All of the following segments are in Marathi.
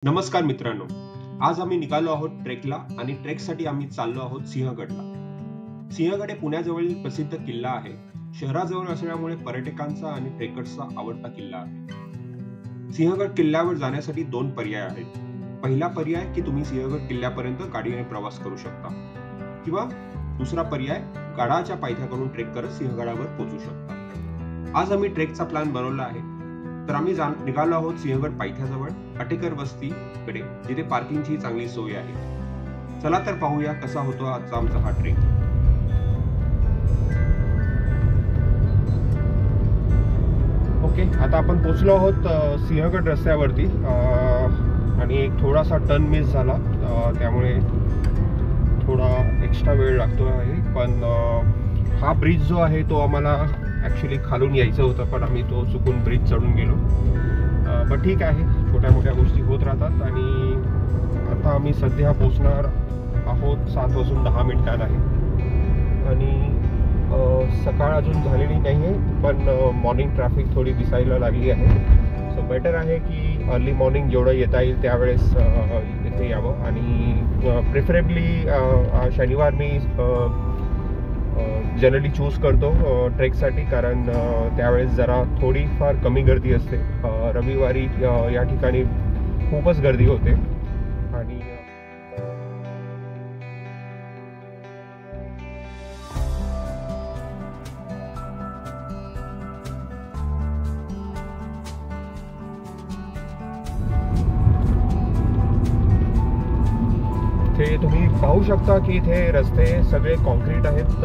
नमस्कार मित्रांनो, आज आम्ही निघालो आहोत ट्रेकला आणि ट्रेकसाठी आम्ही चाललो आहोत सिंहगडला. सिंहगड हे पुण्याजवळील प्रसिद्ध किल्ला आहे. शहराजवळ असल्यामुळे पर्यटकांचा आणि ट्रेकर्सचा आवडता किल्ला आहे. सिंहगड किल्ल्यावर जाण्यासाठी दोन पर्याय आहेत. पहिला पर्याय की तुम्ही सिंहगड किल्ल्यापर्यंत गाडीने प्रवास करू शकता किंवा दुसरा पर्याय गडाच्या पायथ्याकडून ट्रेक करत सिंहगडावर पोहोचू शकता. आज आम्ही ट्रेकचा प्लॅन बनवला आहे. तर आम्ही निघालो आहोत सिंहगड पायथ्याजवळ अटेकर वस्तीकडे, जिथे पार्किंगची चांगली सोय आहे. चला तर पाहूया कसा होतो आजचा आमचा हा ट्रेक. ओके, आता आपण पोहोचलो आहोत सिंहगड रस्त्यावरती आणि थोडासा टर्न मिस झाला, त्यामुळे थोडा एक्स्ट्रा वेळ लागतो आहे. पण हा ब्रिज जो आहे तो आम्हाला ॲक्च्युली खालून यायचं होतं, पण आम्ही तो चुकून ब्रिज चढून गेलो. पण ठीक आहे, छोट्या मोठ्या गोष्टी होत राहतात. आणि आता आम्ही सध्या पोचणार आहोत 7:10 आहे आणि सकाळ अजून झालेली नाही आहे, पण मॉर्निंग ट्रॅफिक थोडी दिसायला लागली आहे. सो बेटर आहे की अर्ली मॉर्निंग जेवढं येता येईल त्यावेळेस इथे यावं. आणि प्रिफरेबली शनिवार मी जनरली चूज करतो ट्रेकसाठी, कारण त्यावेळेस जरा थोडीफार कमी गर्दी असते. रविवारी या ठिकाणी खूपच गर्दी होते. आणि ते तुम्ही पाहू शकता की इथे रस्ते सगळे कॉन्क्रीट आहेत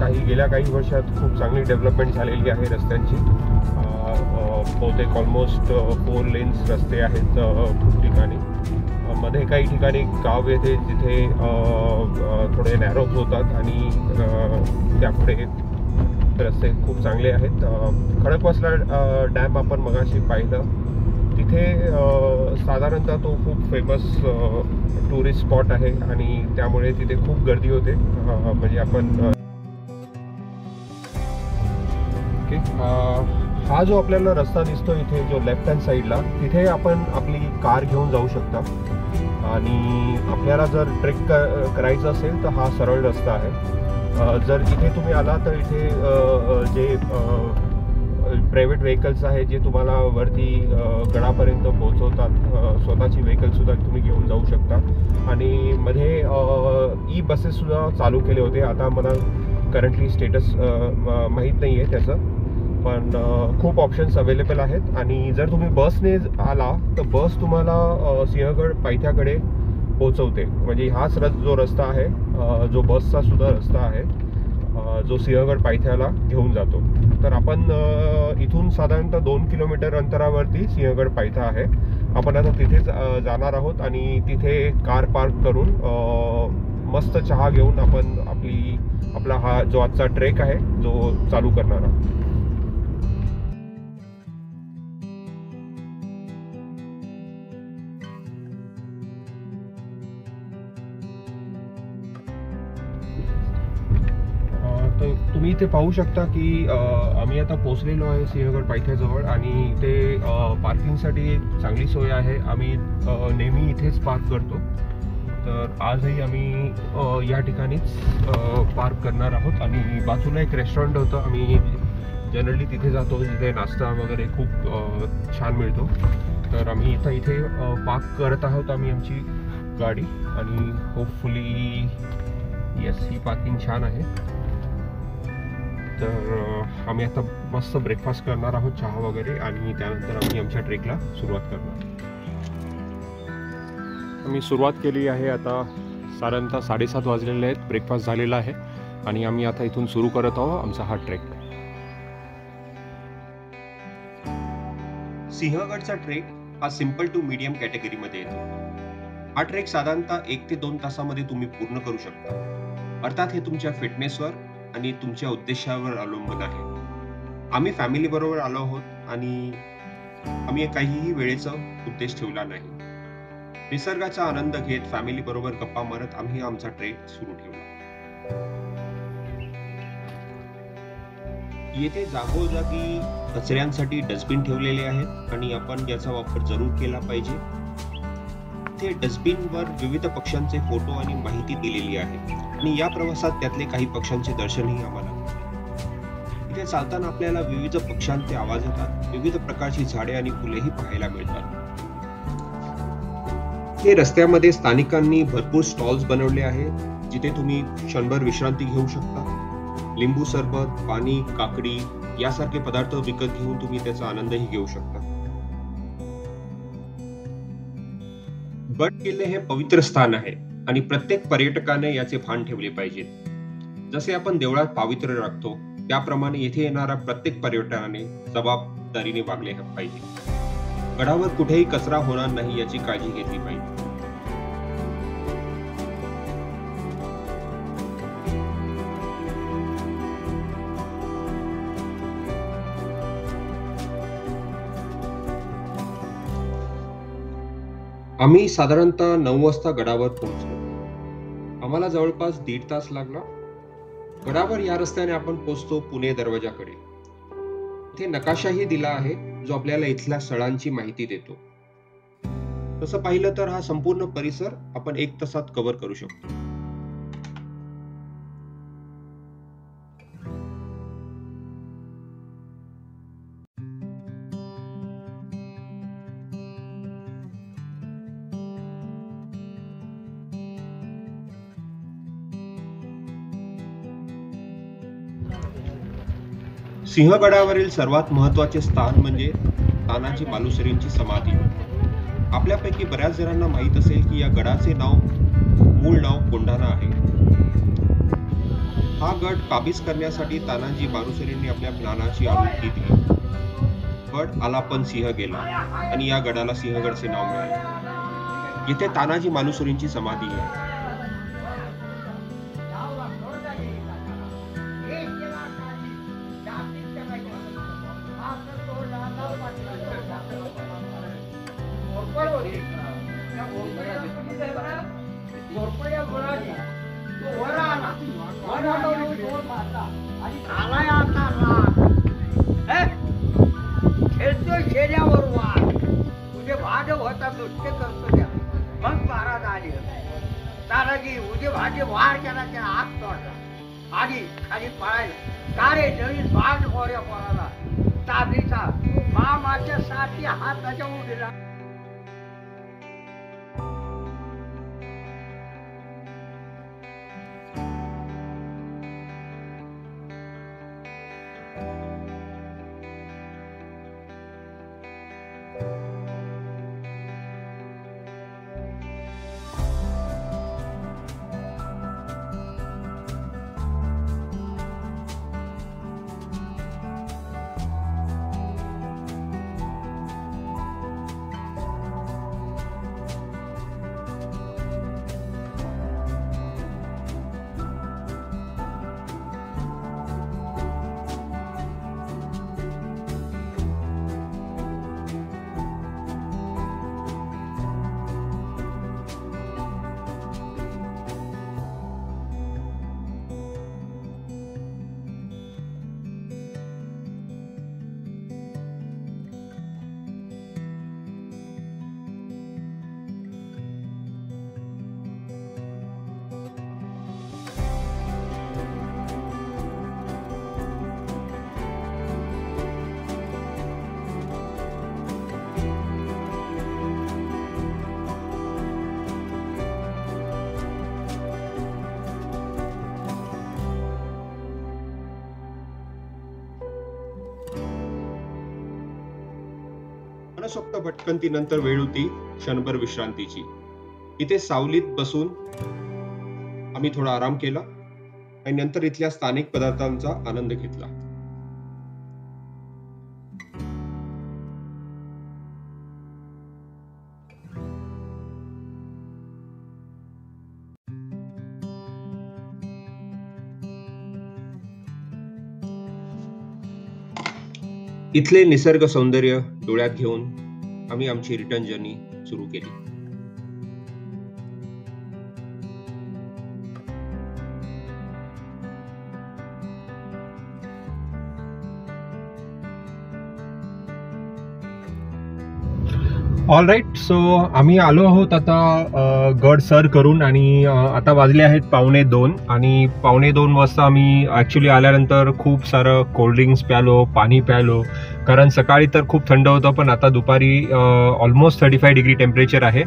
आणि गेल्या काही वर्षात खूप चांगली डेव्हलपमेंट झालेली आहे रस्त्यांची. बहुतेक ऑलमोस्ट 4 लेन्स रस्ते आहेत खूप ठिकाणी. मध्ये काही ठिकाणी गाव येते जिथे थोडे नॅरोज होतात आणि त्यापुढे रस्ते खूप चांगले आहेत. खडकवासला डॅम आपण मगाशी पाहिलं, तिथे साधारणतः तो खूप फेमस टुरिस्ट स्पॉट आहे आणि त्यामुळे तिथे खूप गर्दी होते. म्हणजे आपण हा जो आपल्याला रस्ता दिसतो इथे, जो लेफ्ट हँड साईडला, तिथे आपण आपली कार घेऊन जाऊ शकता. आणि आपल्याला जर ट्रेक करायचं असेल तर हा सरळ रस्ता आहे. जर इथे तुम्ही आला तर इथे जे प्रायव्हेट व्हेकल्स आहेत जे तुम्हाला वरती गडापर्यंत पोहोचवतात, स्वतःची व्हेकलसुद्धा तुम्ही घेऊन जाऊ शकता. आणि मध्ये ई बसेससुद्धा चालू केले होते. आता मला करंटली स्टेटस माहीत नाही आहे त्याचं, पण खूप ऑप्शन्स अवेलेबल आहेत. आणि जर तुम्ही बसने आला तर बस तुम्हाला सिंहगड पायथ्याकडे पोहोचवते. म्हणजे हाच जो रस्ता आहे, जो बसचा सुद्धा रस्ता आहे, जो सिंहगड पायथ्याला घेऊन जातो. तर आपण इथून साधारणतः 2 किलोमीटर अंतरावरती सिंहगड पायथा आहे. आपण आता तिथेच जाणार आहोत आणि तिथे कार पार्क करून मस्त चहा घेऊन आपण आपला हा जो आजचा ट्रेक आहे जो चालू करणार आहोत. तर तुम्ही इथे पाहू शकता की आम्ही आता पोचलेलो आहे सिंहगड पायथ्याजवळ आणि इथे पार्किंगसाठी चांगली सोय आहे. आम्ही नेहमी इथेच पार्क करतो. तर आजही आम्ही या ठिकाणीच पार्क करणार आहोत. आणि बाजूला एक रेस्टॉरंट होतं, आम्ही जनरली तिथे जातो, जिथे नाश्ता वगैरे खूप छान मिळतो. तर आम्ही इथे पार्क करत आहोत आम्ही आमची गाडी. आणि होपफुली येस, ही पार्किंग छान आहे. तर आम्ही आता मस्त ब्रेकफास्ट करणार आहोत, चहा वगैरे, आणि त्यानंतर आम्ही आमच्या ट्रेकला सुरुवात करणार. आम्ही सुरुवात केली आहे. आता साधारणतः 7:30 वाजलेले आहेत. ब्रेकफास्ट झालेला आहे आणि आम्ही आता इथून सुरू करत आहोत आमचा हा ट्रेक. सिंहगडचा ट्रेक हा सिंपल टू मीडियम कॅटेगरीमध्ये येतो. हा ट्रेक साधारणतः 1 ते 2 तासामध्ये तुम्ही पूर्ण करू शकता. अर्थात हे तुमच्या फिटनेसवर आणि तुमच्या उद्देशावर अवलंबून आहे. आम्ही फॅमिली बरोबर आलो आहोत आणि आम्ही काहीही वेळेचा उद्देश ठेवला नाही. निसर्गाचा आनंद घेत फॅमिली बरोबर गप्पा मारत आम्ही आमचा ट्रेक सुरू ठेवला. येथे जागोजागी कचऱ्यांसाठी डस्टबिन ठेवलेले आहेत आणि आपण याचा वापर जरूर केला पाहिजे. ते डस्टबिनवर विविध पक्ष्यांचे फोटो आणि माहिती दिलेली आहे आणि या प्रवासात त्यातले काही पक्ष्यांचे दर्शनही आम्हाला मिळाले. इथे चालताना आपल्याला विविध पक्ष्यांचे आवाज येतात, विविध प्रकारची झाडे आणि फुलेही पाहायला मिळतात. हे रस्त्यामध्ये स्थानिकांनी भरपूर स्टॉल्स बनवले आहेत, जिथे तुम्ही क्षणभर विश्रांती घेऊ शकता. लिंबू सरबत, पाणी, काकडी यासारखे पदार्थ विकत घेऊन तुम्ही त्याचा आनंदही घेऊ शकता. गड किल्ले हे पवित्र स्थान आहे आणि प्रत्येक पर्यटकाने याचे भान ठेवले पाहिजे. जसे आपण देवळात पावित्र्य राखतो, त्याप्रमाणे येथे येणाऱ्या प्रत्येक पर्यटकाने जबाबदारीने वागले पाहिजे. गडावर कुठेही कचरा होणार नाही याची काळजी घेतली पाहिजे. आम्ही साधारणतः 9 वाजता गडावर पोहोचलो. आम्हाला जवळपास 1.5 तास लागला. गडावर या रस्त्याने आपण पोहोचतो पुणे दरवाजाकडे. इथे नकाशाही दिला आहे, जो आपल्याला इथल्या स्थळांची माहिती देतो. तसं पाहिलं तर हा संपूर्ण परिसर आपण 1 तासात कव्हर करू शकतो. सिंहगडावरील सर्वात महत्त्वाचे स्थान म्हणजे तानाजी मालुसरेंची समाधी. आपल्यापैकी बऱ्याच जणांना माहित असेल की या गडाचे मूळ नाव कोंढाणा आहे. हा गड काबीज करण्यासाठी तानाजी मालुसरेंनी आपल्या प्राणाची आहुती दिली. गड आला पण सिंह गेला आणि या गडाला सिंहगडचे नाव मिळाले. येथे तानाजी मालुसरेंची समाधी आहे. शेऱ्यावर वार तुझे भाज होता नृत्य करतो द्या मग महाराज आले. तानाजी उजे भाजे वार केला त्याला आत तोडला आणि खाली पळायला. कारे नवीन भाग गोऱ्या पोराला ताबीचा मामाच्या साठी हात त्याच्या उडीला. मनसोक्त भटकंतीनंतर वेळ होती क्षणभर विश्रांतीची. इथे सावलीत बसून आम्ही थोडा आराम केला आणि नंतर इथल्या स्थानिक पदार्थांचा आनंद घेतला. इथले निसर्ग सौंदर्य डोळ्यात घेऊन आम्ही आमची रिटर्न जर्नी सुरू केली. ऑल राईट, सो आम्ही आलो आहोत आता गड सर करून आणि आता वाजले आहेत 1:45 आणि 1:45 वाजता आम्ही ॲक्च्युली आल्यानंतर खूप सारं कोल्ड्रिंक्स प्यालो, पाणी प्यालो, कारण सकाळी तर खूप थंड होतं पण आता दुपारी ऑलमोस्ट 35 डिग्री टेम्परेचर आहे.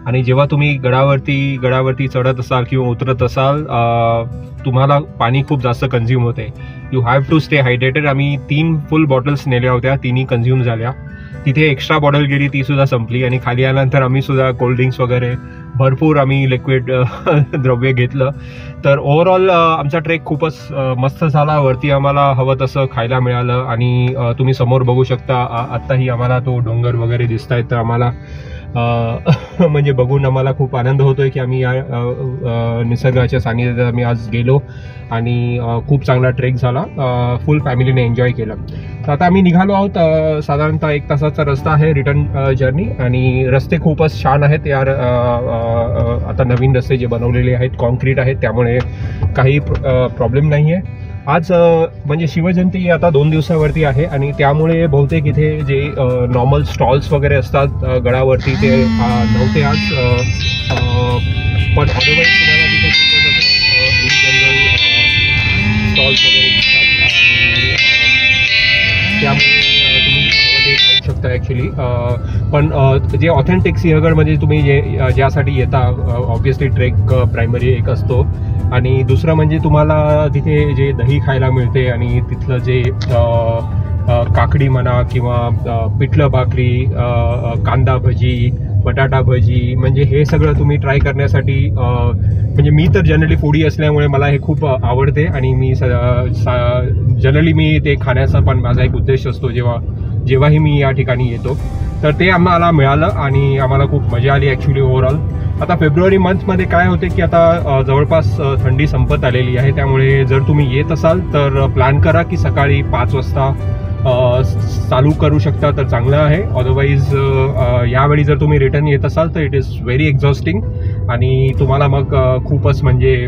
आणि जेव्हा तुम्ही गडावरती चढत असाल किंवा उतरत असाल तुम्हाला पाणी खूप जास्त कन्झ्युम होते. You have to stay hydrated. आम्ही 3 फुल बॉटल्स नेल्या होत्या, 3ही कन्झ्युम झाल्या. तिथे एक्स्ट्रा बॉटल गेली, ती सुद्धा संपली. आणि खाली आल्यानंतर आम्ही सुद्धा कोल्ड्रिंक्स वगैरे भरपूर आम्ही लिक्विड द्रव्य घेतलं. तर ओव्हरऑल आमचा ट्रेक खूपच मस्त झाला. वरती आम्हाला हवं तसं खायला मिळालं आणि तुम्ही समोर बघू शकता आत्ताही आम्हाला तो डोंगर वगैरे दिसत आहेत. तर आम्हाला म्हणजे बघून आम्हाला खूप आनंद होतोय की आम्ही या निसर्गाच्या सानिध्यात आम्ही आज गेलो आणि खूप चांगला ट्रेक झाला. फुल फॅमिलीने एन्जॉय केलं. तर आता आम्ही निघालो आहोत. साधारणतः 1 तासाचा रस्ता आहे रिटर्न जर्नी आणि रस्ते खूपच छान आहेत यार. आता नवीन रस्ते जे बनवलेले आहेत कॉन्क्रीट आहेत, त्यामुळे काही प्रॉब्लेम नाही आहे. आज म्हणजे शिवजयंती आता 2 दिवसावरती आहे आणि त्यामुळे बहुतेक इथे जे नॉर्मल स्टॉल्स वगैरे असतात गडावरती ते नव्हते आज. पण अदरवाईज तुम्हाला तिथे इन जनरल स्टॉल्स वगैरे दिसतात आणि त्यामुळे तुम्ही ते खाऊ शकता ॲक्च्युली. पण जे ऑथेंटिक सिंहगड म्हणजे तुम्ही ज्यासाठी येता ऑब्व्हियसली ट्रेक प्रायमरी एक असतो आणि दुसरं म्हणजे तुम्हाला तिथे जे दही खायला मिळते आणि तिथलं जे काकडी म्हणा किंवा पिठलं भाकरी, कांदा भजी, बटाटा भजी, म्हणजे हे सगळं तुम्ही ट्राय करण्यासाठी म्हणजे मी तर जनरली फूडी असल्यामुळे मला हे खूप आवडते आणि मी जनरली मी ते खाण्याचा पण माझा एक उद्देश असतो जेव्हाही मी या ठिकाणी येतो. तर ते आम्हाला मिळालं आणि आम्हाला खूप मजा आली ॲक्च्युली ओव्हरऑल. आता फेब्रुवारी मंथमध्ये काय होते की आता जवळपास थंडी संपत आलेली आहे, त्यामुळे जर तुम्ही येत असाल तर प्लॅन करा की सकाळी 5 वाजता चालू करू शकता तर चांगलं आहे. अदरवाईज यावेळी जर तुम्ही रिटर्न येत असाल तर इट इज व्हेरी एक्झॉस्टिंग आणि तुम्हाला मग खूपच म्हणजे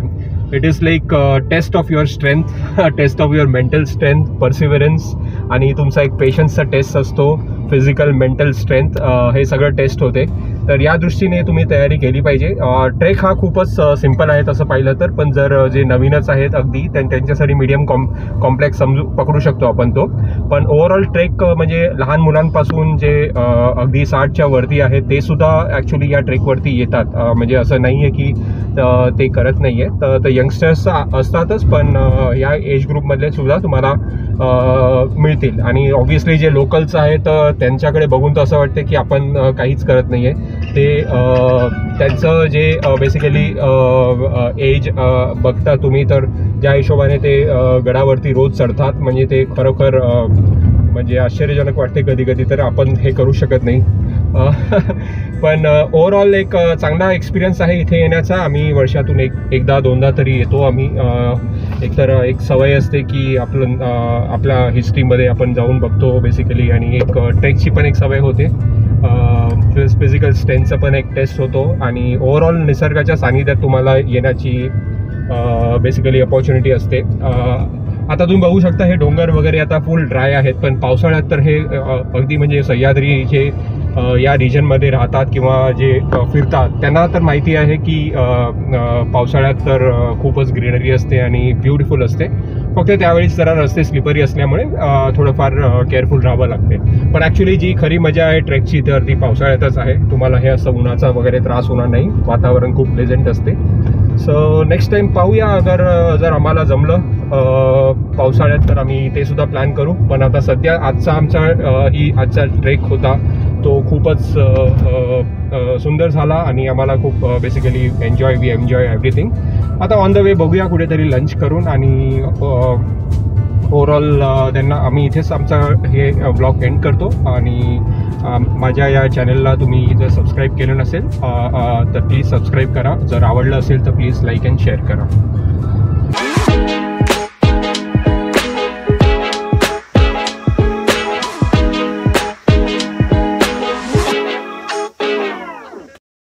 it is like test of your strength, test of your mental strength, perseverance आणि तुमचा एक पेशन्सचा टेस्ट असतो, फिजिकल मेंटल स्ट्रेंथ, हे सगळं टेस्ट होते. तर या दृष्टीने तुम्ही तयारी केली पाहिजे. ट्रेक हा खूपच सिम्पल आहे तसं पाहिलं तर, पण जर जे नवीनच आहेत अगदी त्यांच्यासाठी मीडियम कॉम्प्लेक्स पकडू शकतो आपण तो. पण ओव्हरऑल ट्रेक म्हणजे लहान मुलांपासून जे अगदी 60च्या वरती आहेत ते सुद्धा ॲक्च्युली या ट्रेकवरती येतात. म्हणजे असं नाही आहे की ते करत नाही आहे. तर यंगस्टर्स असतातच पण या एज ग्रुपमधले सुद्धा तुम्हाला मिळतील. आणि ऑब्व्हियसली जे लोकल्स आहेत त्यांच्याकडे बघून तर असं वाटतं की आपण काहीच करत नाही आहे. ते त्यांचं जे बेसिकली एज बघता तुम्ही तर ज्या हिशोबाने ते गडावरती रोज चढतात म्हणजे ते खरोखर म्हणजे आश्चर्यजनक वाटते कधी कधी. तर आपण हे करू शकत नाही. पण ओव्हरऑल एक चांगला एक्सपिरियन्स आहे इथे येण्याचा. आम्ही वर्षातून एकदा दोनदा तरी येतो आम्ही. एकतर एक सवय असते की आपल्या हिस्ट्रीमध्ये आपण जाऊन बघतो बेसिकली आणि एक ट्रेकची पण एक सवय होते. फिजिकल स्ट्रेंथचा पण एक टेस्ट होतो आणि ओव्हरऑल निसर्गाच्या सानिध्यात तुम्हाला येण्याची बेसिकली अपॉर्च्युनिटी असते. आता तुम्ही बघू शकता हे डोंगर वगैरे आता फुल ड्राय आहेत, पण पावसाळ्यात तर हे अगदी म्हणजे सह्याद्री जे या रिजनमध्ये राहतात किंवा जे फिरतात त्यांना तर माहिती आहे की पावसाळ्यात तर खूपच ग्रीनरी असते आणि ब्युटिफुल असते. फक्त त्यावेळेस जरा रस्ते स्लिपरी असल्यामुळे थोडंफार केअरफुल राहावं लागते. पण ॲक्च्युली जी खरी मजा आहे ट्रेकची तर ती पावसाळ्यातच आहे. तुम्हाला हे असं उन्हाचा वगैरे त्रास होणार नाही. वातावरण खूप प्लेझंट असते. सो नेक्स्ट टाईम पाहूया. जर आम्हाला जमलं पावसाळ्यात तर आम्ही ते सुद्धा प्लॅन करू. पण आता सध्या आजचा ट्रेक होता तो खूपच सुंदर झाला आणि आम्हाला खूप बेसिकली वी एन्जॉय एव्हरीथिंग. आता ऑन द वे बघूया कुठेतरी लंच करून आणि ओव्हरऑल त्यांना आम्ही इथेच आमचा हे ब्लॉग एंड करतो. आणि माझ्या या चॅनलला तुम्ही जर सबस्क्राईब केलं नसेल तर प्लीज सबस्क्राईब करा. जर आवडलं असेल तर प्लीज लाईक अँड शेअर करा.